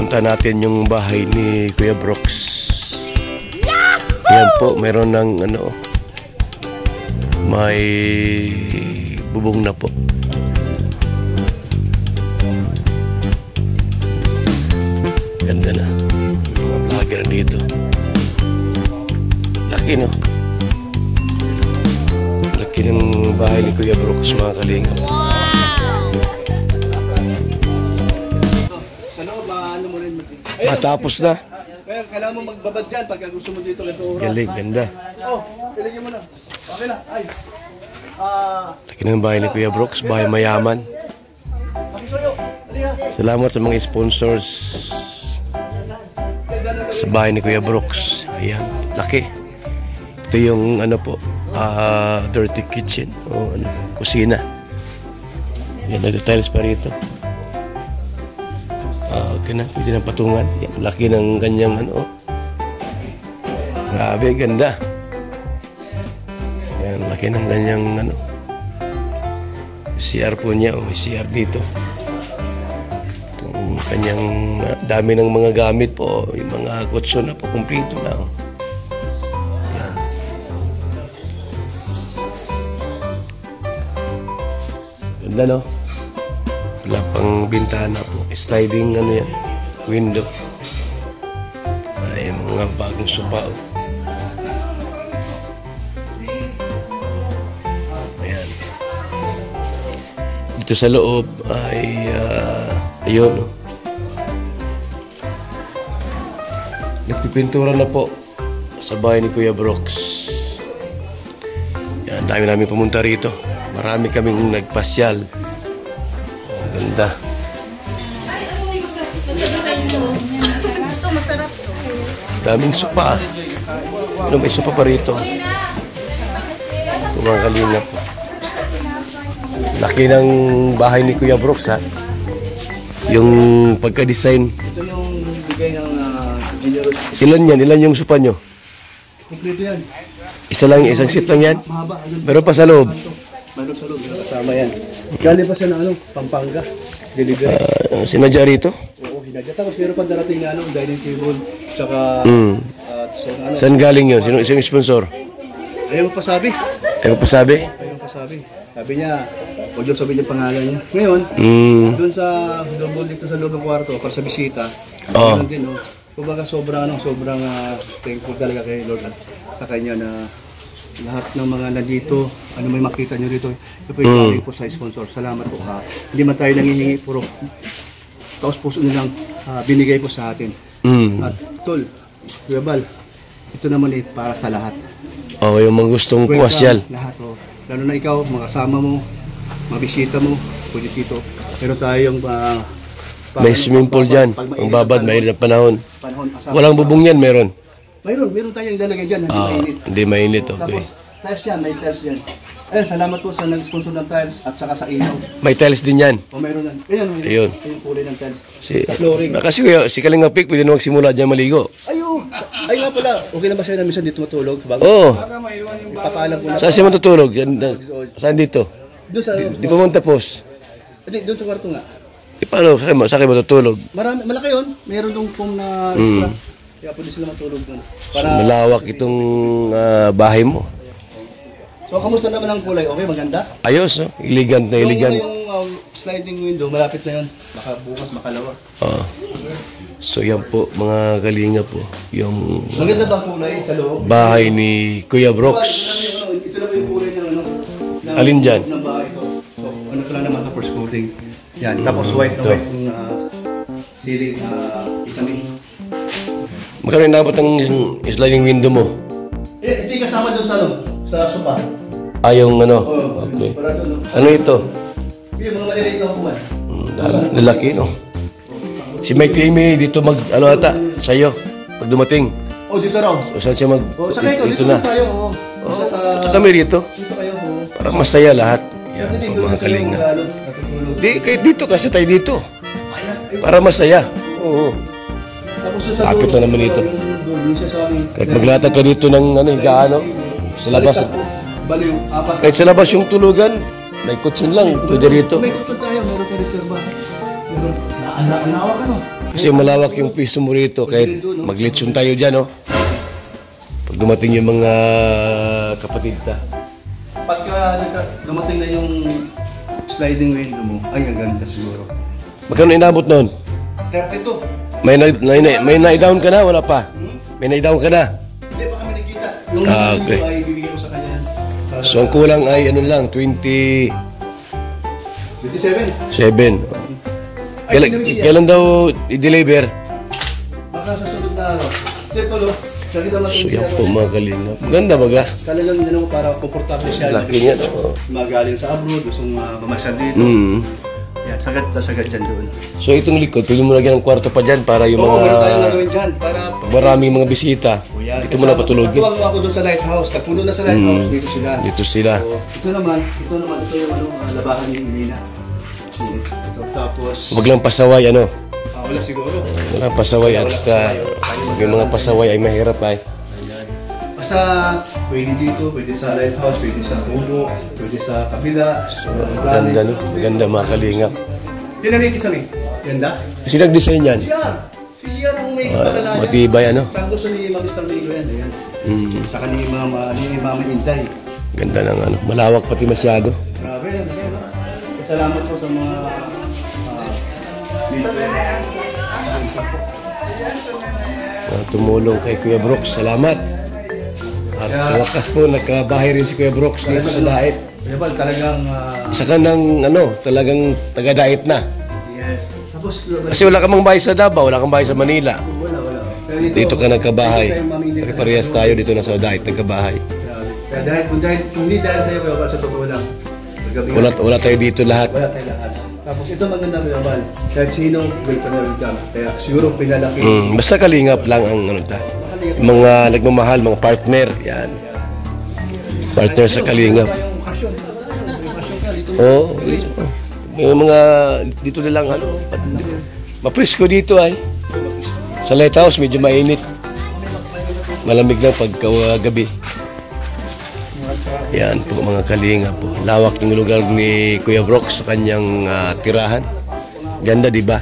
Punta natin yung bahay ni Kuya Brooks. Yan po, meron ng ano, may bubong na po. Ganda na. Mga vlogger dito. Laki, no? Laki ng bahay ni Kuya Brooks, mga kalinga. Matapos na. Kaya kailangan mo magbabad dyan pagka gusto mo dito ito oras. Galing, ganda. Oh, piligin mo na. Okay na. Ay. Laki ng bahay ni Kuya Brooks, bahay mayaman. Salamat sa mga sponsors sa bahay ni Kuya Brooks. Ayan, laki. Ito yung ano po, dirty kitchen o ano, kusina. Yan, nag-tiles pa rito. Okay na, pwede ng patungan. Yan, laki ng kanyang ano. Grabe, ganda. Yan, laki ng kanyang ano. CR po niya, may CR dito. Itong kanyang dami ng mga gamit po, yung mga kutso na po, kumpleto na. Yan. Ganda, no? Wala pang bintana po. Sliding ano yan, window. Ay, mga bagong sopa. Ayan. Dito sa loob ay ayun, no? Nagpipintura na po sa bahay ni Kuya Brooks. Yan, dami namin pumunta rito. Marami kaming nagpasyal. Ganda. Daming sopa. Ano, may sopa pa rito. Ito mga kalingap po. Laki ng bahay ni Kuya Brooks, ha. Yung pagka-design. Ito yung bigay ng Ilan yan? Ilan yung sopa nyo? kumpleto yan. Isa lang, isang seat lang yan? Mahaba. Meron pa sa loob? Meron sa loob. Kasama yan. Galing pa siya na ano, Pampanga. Delivery. Sinadya rito? Oo, hinadya. Tapos meron pa darating na ano, dining table. Tsaka, ano. Saan galing yun? Sino yung sponsor? Ayaw mo pa sabi. Ayaw pa sabi? Ayaw mo pa sabi. Sabi niya, huwag yung sabihin yung pangalan niya. Ngayon, doon sa double dito sa loob ng kwarto, para sa bisita, ganun din, no? Kumbaga sobrang thankful talaga kay Lord at sa kanya na lahat ng mga nandito, ano may makita nyo dito, ito po yung po sa sponsor. Salamat po, ha. Hindi man tayo nangihingi, puro taos puso nilang binigay po sa atin. At Tol, Kuya Bal, ito naman para sa lahat. Yung mga gustong pumasyal. Lahat, lalo na ikaw, mga kasama mo, mga bisita mo, pwede dito. Pero tayong may swimming pool dyan. Ang babad, mahirap na panahon. Walang bubong yan, meron? Meron tayong ilalagay dyan, hindi mainit. Hindi mainit, okay. Tapos, tiles yan, may tiles yan. Salamat po sa nag-sponsor ng tiles at saka sa ilaw. May tiles din yan? Meron yan. Ayun. Yung kulay ng tiles. Sa flooring. Kasi si Kalinga Pik, pwede na magsimula dyan maligo. Ay nga pala, okay na ba siya na minsan dito matulog? Oo. Papaalam ko na. Saan siya matutulog? Saan dito? Doon sa... Di pa mong tapos? Doon sa kwarto nga. Paano? Saan kayo matutulog? Malaki yun. Meron dong foam na extra. Kaya pwede sila matulog doon. Malawak itong bahay mo. So, kamusta naman ang kulay? Okay, maganda? Ayos, no? Elegant na elegant. Yung sliding window, malapit na yun. Baka bukas makalawa. So, yan po, mga kalinga po. Yung maganda ba ang kulay sa loob? bahay ni Kuya Brooks. Ito lang yung kulay ng ano? Alin dyan? Ng bahay ito. So, ano ko lang naman ito, first coating. Yan, tapos white na white yung ceiling isamin. Magkano inabot ang sliding window mo? Hindi kasama doon sa ano? Sa sopa. Yung ano? Okay. Ano ito? Yung mga maliliit na hukuman. Lalaki, no? Si Mike Amy dito ano ata, sa'yo, pag dumating. Dito raw. So, saan siya Saka ito, dito na tayo. Ito kami rito. Dito kayo. Para masaya lahat. Yan po, mga kalinga. Kahit dito kasi tayo dito. Para masaya. Oo. Lapit na naman dito. Kahit maglatag ka dito ng higaan, sa labas. Kahit sa labas yung tulugan, may kutsin lang, pwede rito. May kutsin tayo, meron tayo reserva. Ang lawak ano? Kasi malawak yung piso mo rito. Kahit maglitsyon tayo dyan, no? Pag dumating yung mga kapatid ta. Pagka dumating na yung sliding window mo, ay ang ganda siguro. Magkano inabot nun? 32. May na-down ka na? Wala pa? May na-down ka na? Hindi pa kami nakita. Yung okay. ay bibigyan ko sa kanya. So ang kulang ay ano lang, 27. 27? Kailan daw i-deliver? Baka sa sunod na araw. Ito lo. So yan po mga kalingap. Maganda baga? Talagang yun para komportable siya. Laki niya. Magaling sa abroad, gustong mamasyal dito. Yan, sagad dyan doon. So itong likod, pwede mo lagyan ng kwarto pa dyan para yung mga... Oo, meron tayong gagawin dyan para... Maraming mga bisita. Dito mo na patulogin. Natuwang ako doon sa lighthouse. Nagpuno na sa lighthouse, dito sila. Dito sila. So, ito naman, ito yung labahan ni Elena. Ito, tapos... Huwag lang pasaway, ano? Wala siguro. Wala pasaway at yung mga pasaway ay mahirap ay. Basta pwede dito, pwede sa lighthouse, pwede sa puno, pwede sa kabila. So, Ganda, no? Ganda mga kalingap. Tinamig kami. Ganda? Kasi nag-design yan. Si Gian ang may katalayan. Matibay, ano? Ang gusto ni Mr. Migo yan. Ayan. Saka ni Mama Inday. Ganda ng ano. Malawak pati masyado. Grabe yan. Salamat po sa mga tumulong kay Kuya Brooks. Salamat. At sa wakas po, nagkabahay rin si Kuya Brooks dito sa Dait. Talagang... Isa ka ng ano, talagang taga-Dait na. Yes. Tapos, kasi wala ka mang bahay sa Davao, wala kang bahay sa Manila. Wala. Dito ka nagkabahay. Pare-parehas tayo dito na sa Dait, nagkabahay. Kaya kung hindi dahil sa'yo, kaya sa totoo lang. Wala tayo dito lahat. Wala tayo lahat. Tapos ito maganda ko naman. Kahit sino, welcome na welcome. Kaya siguro pinalaki. Basta kalingap lang ang ano ta. Mga nagmamahal, mga partner. Yan. Partner sa kalingap. Oo. Yung mga dito na lang ano. Mapresko dito ay. Sa lighthouse medyo mainit. Malamig lang pagka gabi. Yan po mga kalingap po. Lawak yung lugar ni Kuya Brooks sa kanyang tirahan. Ganda, di ba?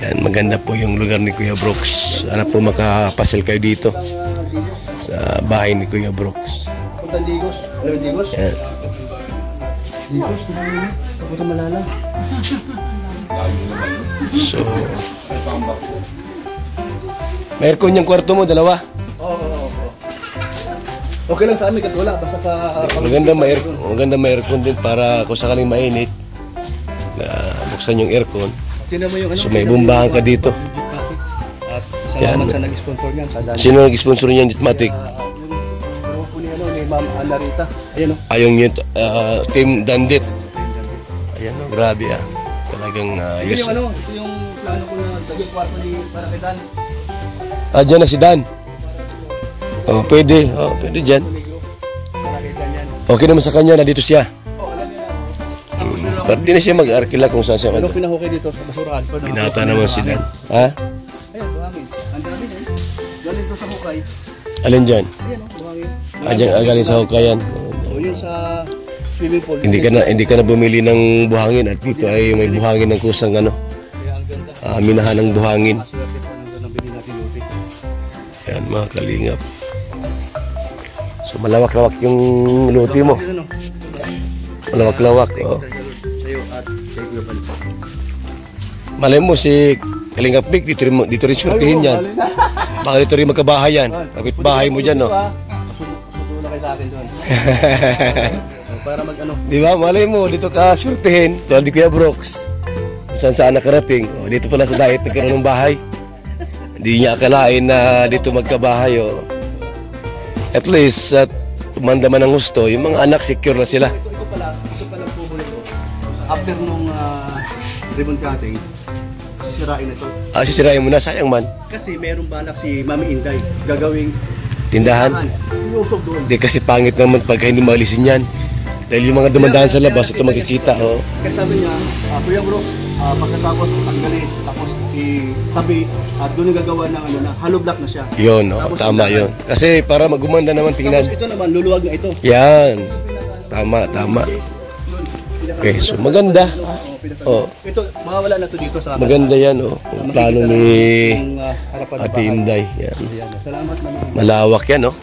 Yan, maganda po yung lugar ni Kuya Brooks. Sana po makapasil kayo dito sa bahay ni Kuya Brooks. Punta Digos. Alam mo Digos? Yan. Digos, punta Malala. So, may aircon yung kwarto mo, dalawa? Oo. Okay lang sa amin, kahit wala. Basta sa... Maganda may aircon din para kung sakaling mainit, buksan yung aircon. So may bumbahan ka dito. At salamat sa nag-sponsor niyan. Sino nag-sponsor niyan, Ditmatic? Yung grupo ni Ma'am Ana Rita. Ayan o. Ayong yun, Team Dandit. Ayan o, grabe ah. Talagang yes. Ito yung plano ko na lagyan kwarto ni para kay Dan. Dyan na si Dan. Pwede dyan. Okay naman sa kanya, nandito siya. Ba't di na siya mag-arkila kung saan siya Ano pinahukay dito sa basurahan? Binata naman si Dan. Ha? Ayan, buhangin. Ang dami na eh. Galing to sa hukay. Alin dyan? Ayan o, buhangin. Galing sa hukayan. O yun sa swimming pool. Hindi ka na bumili ng buhangin at dito ay may buhangin ng kusang ano. Kaya ang ganda. Minahan ng buhangin. Swerte po ng bili natin lupi. Ayan mga kalingap. So malawak-lawak yung luti mo. Malawak-lawak. Oh. Sa'yo at sa Kuya Bal. Malay mo si Kalingap Big, dito rin surtihin yan. Baka dito rin magkabahay yan. Kapit bahay mo dyan, no? Susulo na kayo sa akin doon. Para mag-ano. Di ba? Malay mo, dito ka surtihin. Tulad di Kuya Brooks. Saan nakarating. Dito pala sa Dait, nagkaroon ng bahay. Hindi niya akalain na dito magkabahay, oh. At least, at tumandaman ng gusto, yung mga anak secure na sila. Ito pala po ito. After nung ribbon cutting, sisirain na ito. Sisirain mo na, sayang man. Kasi meron balak si Mami Inday gagawing Tindahan. Iusog doon. Di kasi pangit naman pagka hindi maalisin yan. Dahil yung mga dumadaan sa labas, ito makikita, oh. Kasi sabi niya, Kuya Bro, pagkatapos tanggalin, tapos itabi, at doon yung gagawa ng hollow block na siya. Yun, oh, tama yun. Kasi para magumanda naman tingnan. Tapos ito naman, luluwag na ito. Yan. Tama. Okay, so maganda. Oh, Ito, mawawala na to dito sa maganda yan, oh. Yung plano ni harapan ng Ate bahay. Inday. Yan. Ayan, salamat naman. Malawak yan, oh.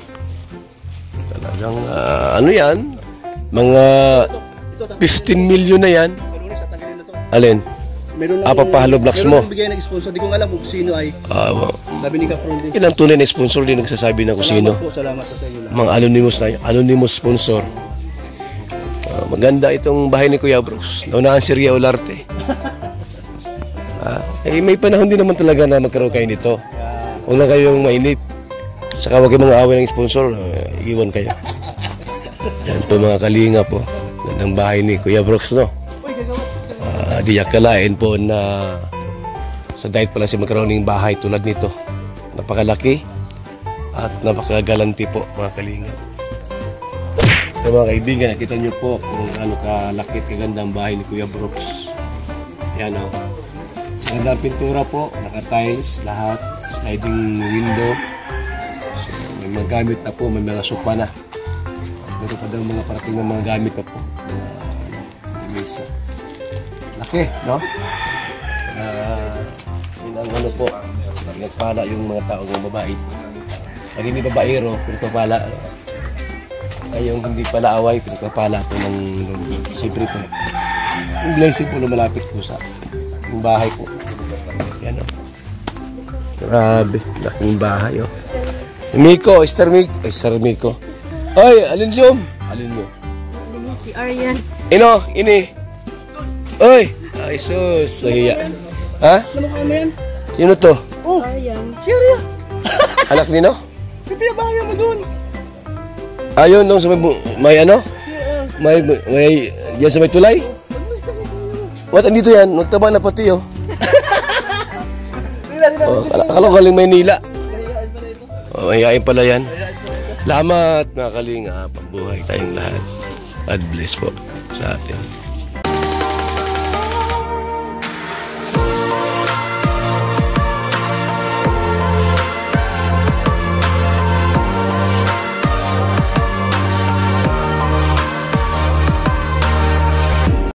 Talagang, ano yan? Mga 15 million na yan. Kalunis, at tanggalin na to. Alin? Meron Papahalo blocks mo. Meron bigay ng sponsor. Di ko alam kung sino ay. Sabi ni Kapron din. Yan ang tunay na sponsor din nagsasabi na kung sino. Salamat po sa inyo lahat. Mga anonymous sponsor. Maganda itong bahay ni Kuya Brooks. Naunahan si Ria Olarte. May panahon din naman talaga na magkaroon kayo nito. Huwag na kayong mainip. Saka huwag kayong mga away ng sponsor. Iwan kayo. Yan po mga kalinga po. Gandang bahay ni Kuya Brooks, no? Di akalain po na sa diet pala si magkaroon ng bahay tulad nito. Napakalaki at napakagalanti po mga kalinga. So mga kaibigan, nakita nyo po kung ano kalaki at kagandang bahay ni Kuya Brooks. Yan o. Magandang pintura po, naka-tiles lahat, sliding window. So, may mga gamit na po, may mga sopa na. Meron pa daw mga parating na mga gamit pa po. Mesa. Laki, no? Yun ang ano po, nagpala yung mga tao ng babae. Pag hindi babaero, pinagpapala. Ay yung hindi pala away, pinagpapala po ng siyempre po. Yung blessing po na malapit po sa yung bahay po. Yan o. Grabe, laking bahay o. Miko, Star Miko. Ay, alin yun? Alin mo? Si Aryan. Ino, ini. Oy, ay sus, sahiya. Ha? Ano mo yan? Sino to? Oh, Aryan. Kira. Anak nino? Pipi, bahay mo dun. Ayun dong sa may ano? May diyan sa may tulay? What andito yan? Nagtaba na pati oh. Akala ko galing Maynila. Oh, mayayain pala yan. Salamat mga kalinga, pambuhay tayong lahat. God bless po sa atin.